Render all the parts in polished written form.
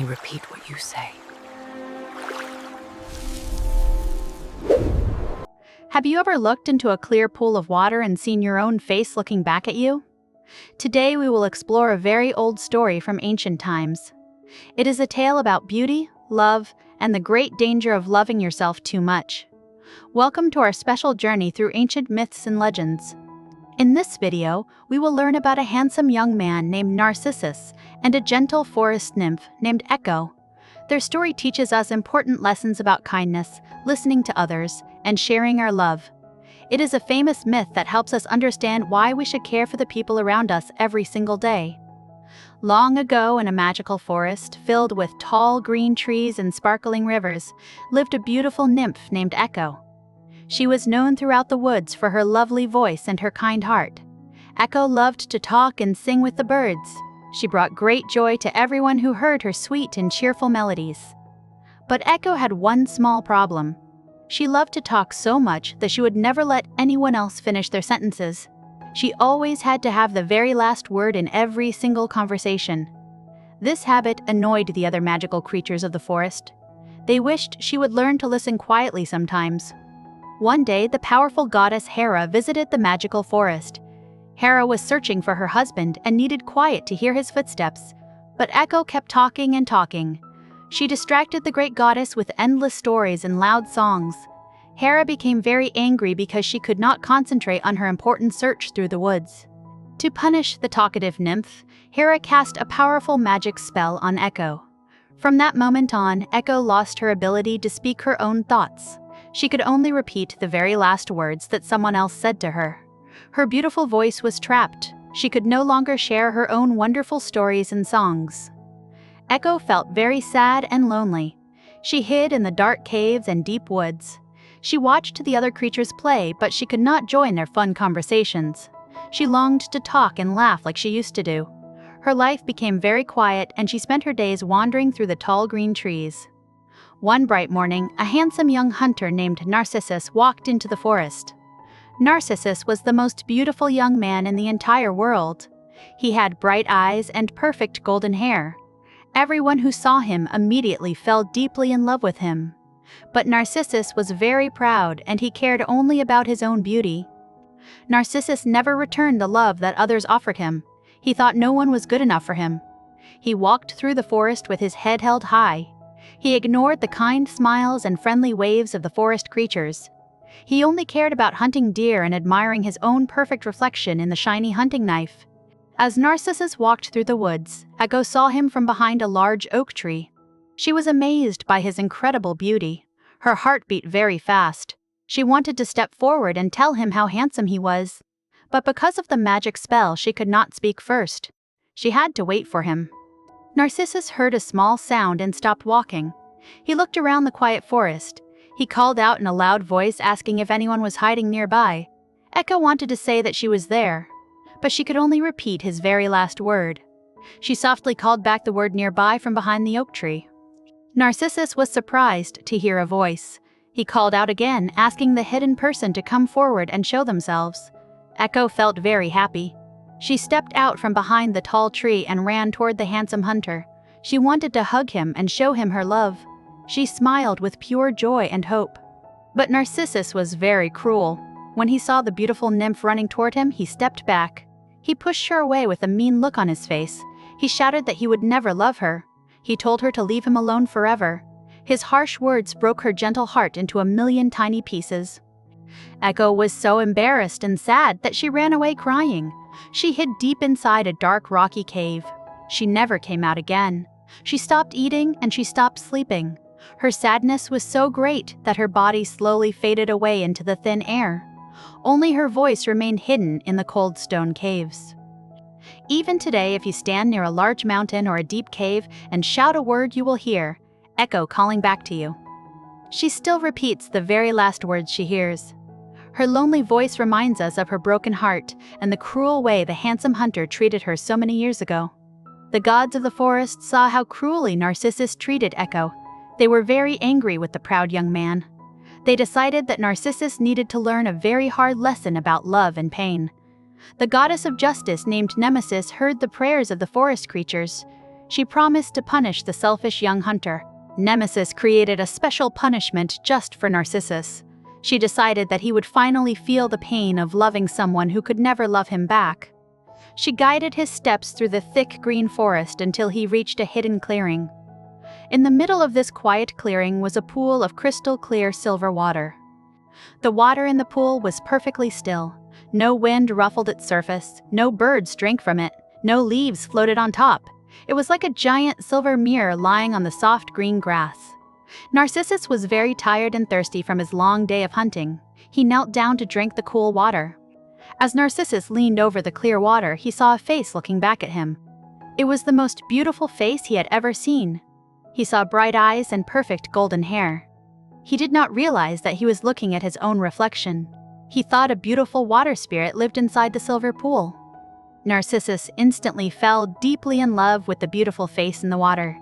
repeat what you say. Have you ever looked into a clear pool of water and seen your own face looking back at you? Today we will explore a very old story from ancient times. It is a tale about beauty, love, and the great danger of loving yourself too much. Welcome to our special journey through ancient myths and legends. In this video, we will learn about a handsome young man named Narcissus and a gentle forest nymph named Echo. Their story teaches us important lessons about kindness, listening to others, and sharing our love. It is a famous myth that helps us understand why we should care for the people around us every single day. Long ago, in a magical forest filled with tall green trees and sparkling rivers, lived a beautiful nymph named Echo. She was known throughout the woods for her lovely voice and her kind heart. Echo loved to talk and sing with the birds. She brought great joy to everyone who heard her sweet and cheerful melodies. But Echo had one small problem. She loved to talk so much that she would never let anyone else finish their sentences. She always had to have the very last word in every single conversation. This habit annoyed the other magical creatures of the forest. They wished she would learn to listen quietly sometimes. One day, the powerful goddess Hera visited the magical forest. Hera was searching for her husband and needed quiet to hear his footsteps, but Echo kept talking and talking. She distracted the great goddess with endless stories and loud songs. Hera became very angry because she could not concentrate on her important search through the woods. To punish the talkative nymph, Hera cast a powerful magic spell on Echo. From that moment on, Echo lost her ability to speak her own thoughts. She could only repeat the very last words that someone else said to her. Her beautiful voice was trapped. She could no longer share her own wonderful stories and songs. Echo felt very sad and lonely. She hid in the dark caves and deep woods. She watched the other creatures play, but she could not join their fun conversations. She longed to talk and laugh like she used to do. Her life became very quiet, and she spent her days wandering through the tall green trees. One bright morning, a handsome young hunter named Narcissus walked into the forest. Narcissus was the most beautiful young man in the entire world. He had bright eyes and perfect golden hair. Everyone who saw him immediately fell deeply in love with him. But Narcissus was very proud, and he cared only about his own beauty. Narcissus never returned the love that others offered him. He thought no one was good enough for him. He walked through the forest with his head held high. He ignored the kind smiles and friendly waves of the forest creatures. He only cared about hunting deer and admiring his own perfect reflection in the shiny hunting knife. As Narcissus walked through the woods, Echo saw him from behind a large oak tree. She was amazed by his incredible beauty. Her heart beat very fast. She wanted to step forward and tell him how handsome he was. But because of the magic spell, she could not speak first. She had to wait for him. Narcissus heard a small sound and stopped walking. He looked around the quiet forest. He called out in a loud voice, asking if anyone was hiding nearby. Echo wanted to say that she was there, but she could only repeat his very last word. She softly called back the word nearby from behind the oak tree. Narcissus was surprised to hear a voice. He called out again, asking the hidden person to come forward and show themselves. Echo felt very happy. She stepped out from behind the tall tree and ran toward the handsome hunter. She wanted to hug him and show him her love. She smiled with pure joy and hope. But Narcissus was very cruel. When he saw the beautiful nymph running toward him, he stepped back. He pushed her away with a mean look on his face. He shouted that he would never love her. He told her to leave him alone forever. His harsh words broke her gentle heart into a million tiny pieces. Echo was so embarrassed and sad that she ran away crying. She hid deep inside a dark rocky cave. She never came out again. She stopped eating and she stopped sleeping. Her sadness was so great that her body slowly faded away into the thin air. Only her voice remained hidden in the cold stone caves. Even today, if you stand near a large mountain or a deep cave and shout a word, you will hear Echo calling back to you. She still repeats the very last words she hears. Her lonely voice reminds us of her broken heart and the cruel way the handsome hunter treated her so many years ago. The gods of the forest saw how cruelly Narcissus treated Echo. They were very angry with the proud young man. They decided that Narcissus needed to learn a very hard lesson about love and pain. The goddess of justice named Nemesis heard the prayers of the forest creatures. She promised to punish the selfish young hunter. Nemesis created a special punishment just for Narcissus. She decided that he would finally feel the pain of loving someone who could never love him back. She guided his steps through the thick green forest until he reached a hidden clearing. In the middle of this quiet clearing was a pool of crystal clear silver water. The water in the pool was perfectly still. No wind ruffled its surface, no birds drank from it, no leaves floated on top. It was like a giant silver mirror lying on the soft green grass. Narcissus was very tired and thirsty from his long day of hunting. He knelt down to drink the cool water. As Narcissus leaned over the clear water, he saw a face looking back at him. It was the most beautiful face he had ever seen. He saw bright eyes and perfect golden hair. He did not realize that he was looking at his own reflection. He thought a beautiful water spirit lived inside the silver pool. Narcissus instantly fell deeply in love with the beautiful face in the water.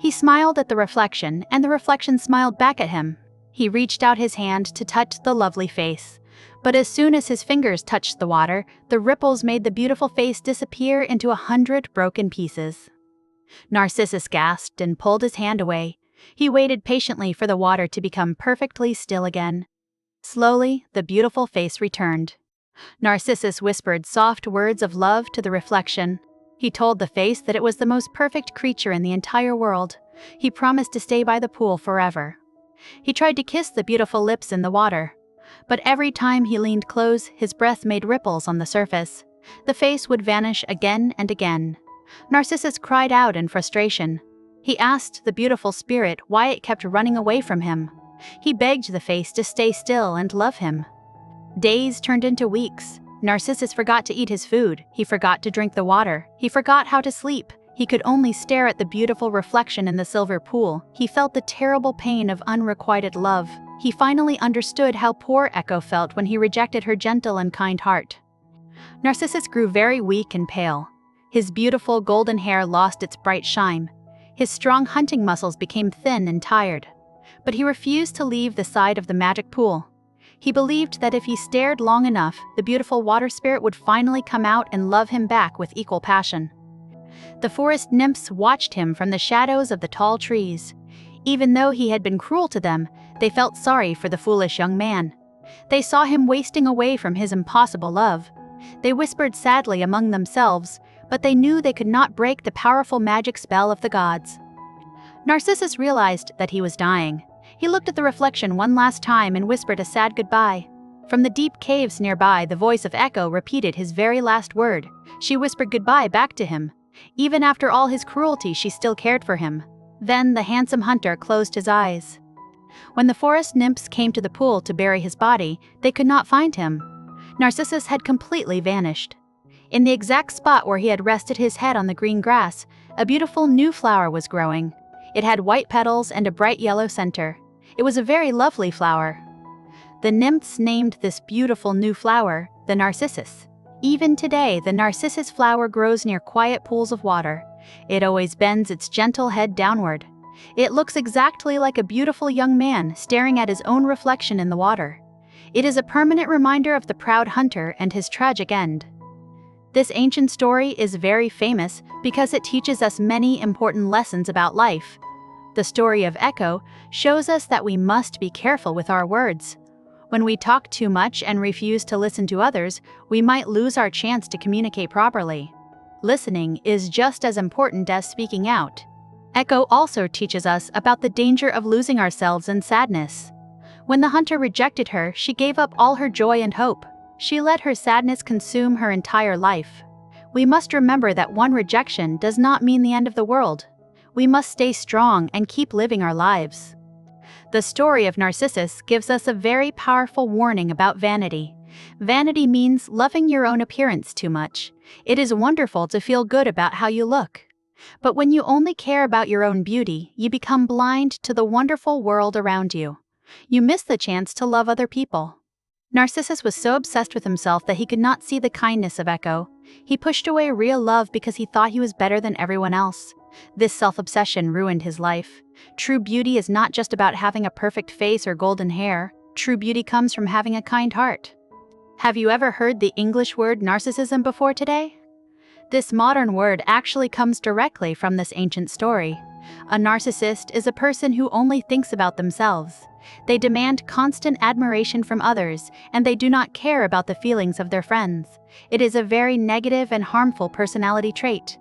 He smiled at the reflection, and the reflection smiled back at him. He reached out his hand to touch the lovely face. But as soon as his fingers touched the water, the ripples made the beautiful face disappear into 100 broken pieces. Narcissus gasped and pulled his hand away. He waited patiently for the water to become perfectly still again. Slowly, the beautiful face returned. Narcissus whispered soft words of love to the reflection. He told the face that it was the most perfect creature in the entire world. He promised to stay by the pool forever. He tried to kiss the beautiful lips in the water. But every time he leaned close, his breath made ripples on the surface. The face would vanish again and again. Narcissus cried out in frustration. He asked the beautiful spirit why it kept running away from him. He begged the face to stay still and love him. Days turned into weeks. Narcissus forgot to eat his food. He forgot to drink the water. He forgot how to sleep. He could only stare at the beautiful reflection in the silver pool. He felt the terrible pain of unrequited love. He finally understood how poor Echo felt when he rejected her gentle and kind heart. Narcissus grew very weak and pale. His beautiful golden hair lost its bright shine. His strong hunting muscles became thin and tired. But he refused to leave the side of the magic pool. He believed that if he stared long enough, the beautiful water spirit would finally come out and love him back with equal passion. The forest nymphs watched him from the shadows of the tall trees. Even though he had been cruel to them, they felt sorry for the foolish young man. They saw him wasting away from his impossible love. They whispered sadly among themselves, but they knew they could not break the powerful magic spell of the gods. Narcissus realized that he was dying. He looked at the reflection one last time and whispered a sad goodbye. From the deep caves nearby, the voice of Echo repeated his very last word. She whispered goodbye back to him. Even after all his cruelty, she still cared for him. Then the handsome hunter closed his eyes. When the forest nymphs came to the pool to bury his body, they could not find him. Narcissus had completely vanished. In the exact spot where he had rested his head on the green grass, a beautiful new flower was growing. It had white petals and a bright yellow center. It was a very lovely flower. The nymphs named this beautiful new flower the Narcissus. Even today, the narcissus flower grows near quiet pools of water. It always bends its gentle head downward. It looks exactly like a beautiful young man staring at his own reflection in the water. It is a permanent reminder of the proud hunter and his tragic end. This ancient story is very famous because it teaches us many important lessons about life. The story of Echo shows us that we must be careful with our words. When we talk too much and refuse to listen to others, we might lose our chance to communicate properly. Listening is just as important as speaking out. Echo also teaches us about the danger of losing ourselves in sadness. When the hunter rejected her, she gave up all her joy and hope. She let her sadness consume her entire life. We must remember that one rejection does not mean the end of the world. We must stay strong and keep living our lives. The story of Narcissus gives us a very powerful warning about vanity. Vanity means loving your own appearance too much. It is wonderful to feel good about how you look. But when you only care about your own beauty, you become blind to the wonderful world around you. You miss the chance to love other people. Narcissus was so obsessed with himself that he could not see the kindness of Echo. He pushed away real love because he thought he was better than everyone else. This self-obsession ruined his life. True beauty is not just about having a perfect face or golden hair. True beauty comes from having a kind heart. Have you ever heard the English word narcissism before today? This modern word actually comes directly from this ancient story. A narcissist is a person who only thinks about themselves. They demand constant admiration from others, and they do not care about the feelings of their friends. It is a very negative and harmful personality trait.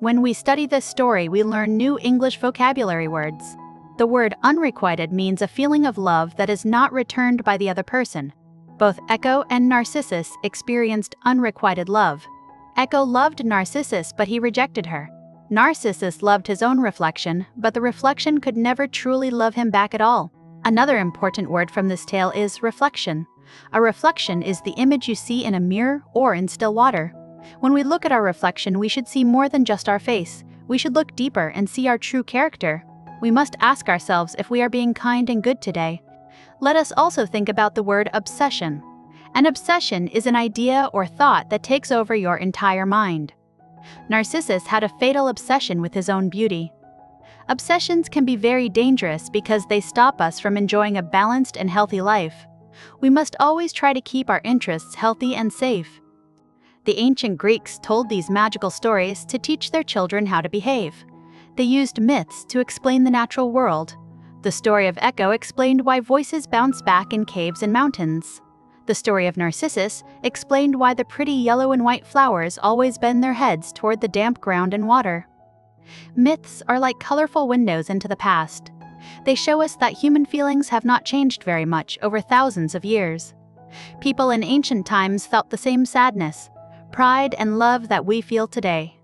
When we study this story, we learn new English vocabulary words. The word unrequited means a feeling of love that is not returned by the other person. Both Echo and Narcissus experienced unrequited love. Echo loved Narcissus, but he rejected her. Narcissus loved his own reflection, but the reflection could never truly love him back at all. Another important word from this tale is reflection. A reflection is the image you see in a mirror or in still water. When we look at our reflection, we should see more than just our face. We should look deeper and see our true character. We must ask ourselves if we are being kind and good today. Let us also think about the word obsession. An obsession is an idea or thought that takes over your entire mind. Narcissus had a fatal obsession with his own beauty. Obsessions can be very dangerous because they stop us from enjoying a balanced and healthy life. We must always try to keep our interests healthy and safe. The ancient Greeks told these magical stories to teach their children how to behave. They used myths to explain the natural world. The story of Echo explained why voices bounce back in caves and mountains. The story of Narcissus explained why the pretty yellow and white flowers always bend their heads toward the damp ground and water. Myths are like colorful windows into the past. They show us that human feelings have not changed very much over thousands of years. People in ancient times felt the same sadness, pride, and love that we feel today.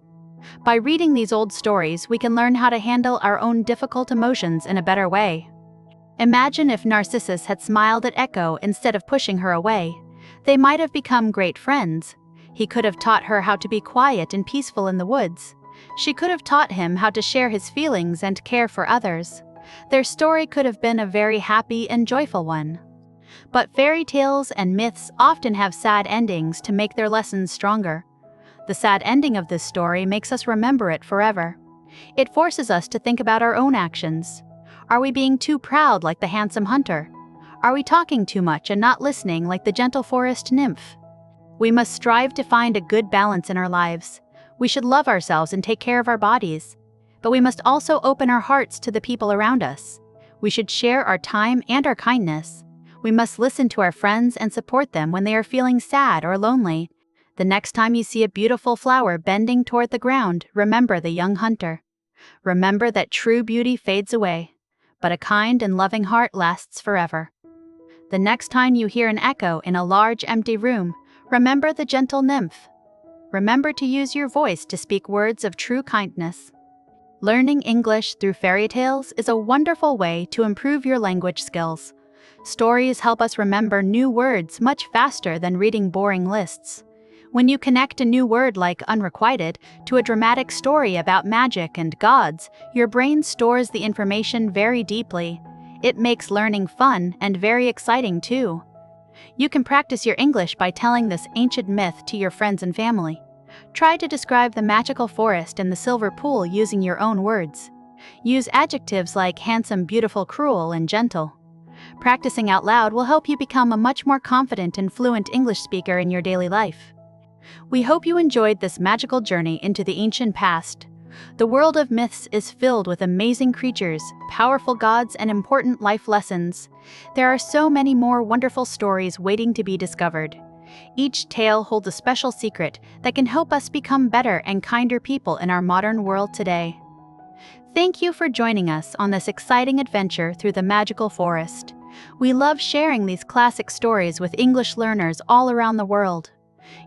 By reading these old stories, we can learn how to handle our own difficult emotions in a better way. Imagine if Narcissus had smiled at Echo instead of pushing her away. They might have become great friends. He could have taught her how to be quiet and peaceful in the woods. She could have taught him how to share his feelings and care for others. Their story could have been a very happy and joyful one. But fairy tales and myths often have sad endings to make their lessons stronger. The sad ending of this story makes us remember it forever. It forces us to think about our own actions. Are we being too proud like the handsome hunter? Are we talking too much and not listening like the gentle forest nymph? We must strive to find a good balance in our lives. We should love ourselves and take care of our bodies. But we must also open our hearts to the people around us. We should share our time and our kindness. We must listen to our friends and support them when they are feeling sad or lonely. The next time you see a beautiful flower bending toward the ground, remember the young hunter. Remember that true beauty fades away, but a kind and loving heart lasts forever. The next time you hear an echo in a large empty room, remember the gentle nymph. Remember to use your voice to speak words of true kindness. Learning English through fairy tales is a wonderful way to improve your language skills. Stories help us remember new words much faster than reading boring lists. When you connect a new word like unrequited to a dramatic story about magic and gods, your brain stores the information very deeply. It makes learning fun and very exciting too. You can practice your English by telling this ancient myth to your friends and family. Try to describe the magical forest and the silver pool using your own words. Use adjectives like handsome, beautiful, cruel, and gentle. Practicing out loud will help you become a much more confident and fluent English speaker in your daily life. We hope you enjoyed this magical journey into the ancient past. The world of myths is filled with amazing creatures, powerful gods, and important life lessons. There are so many more wonderful stories waiting to be discovered. Each tale holds a special secret that can help us become better and kinder people in our modern world today. Thank you for joining us on this exciting adventure through the magical forest. We love sharing these classic stories with English learners all around the world.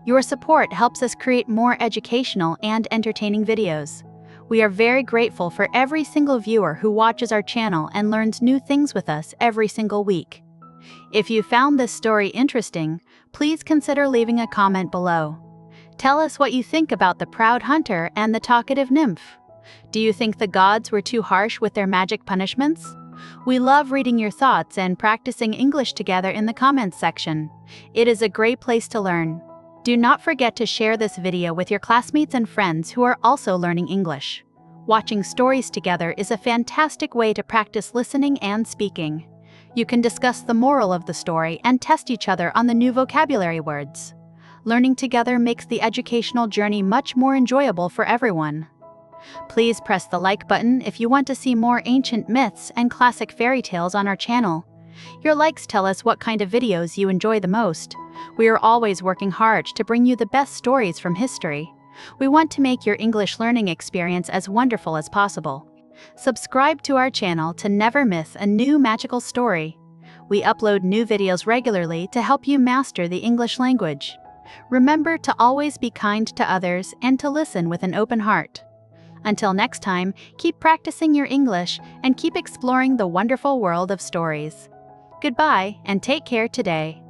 Your support helps us create more educational and entertaining videos. We are very grateful for every single viewer who watches our channel and learns new things with us every single week. If you found this story interesting, please consider leaving a comment below. Tell us what you think about the proud hunter and the talkative nymph. Do you think the gods were too harsh with their magic punishments? We love reading your thoughts and practicing English together in the comments section. It is a great place to learn. Do not forget to share this video with your classmates and friends who are also learning English. Watching stories together is a fantastic way to practice listening and speaking. You can discuss the moral of the story and test each other on the new vocabulary words. Learning together makes the educational journey much more enjoyable for everyone. Please press the like button if you want to see more ancient myths and classic fairy tales on our channel. Your likes tell us what kind of videos you enjoy the most. We are always working hard to bring you the best stories from history. We want to make your English learning experience as wonderful as possible. Subscribe to our channel to never miss a new magical story. We upload new videos regularly to help you master the English language. Remember to always be kind to others and to listen with an open heart. Until next time, keep practicing your English and keep exploring the wonderful world of stories. Goodbye and take care today.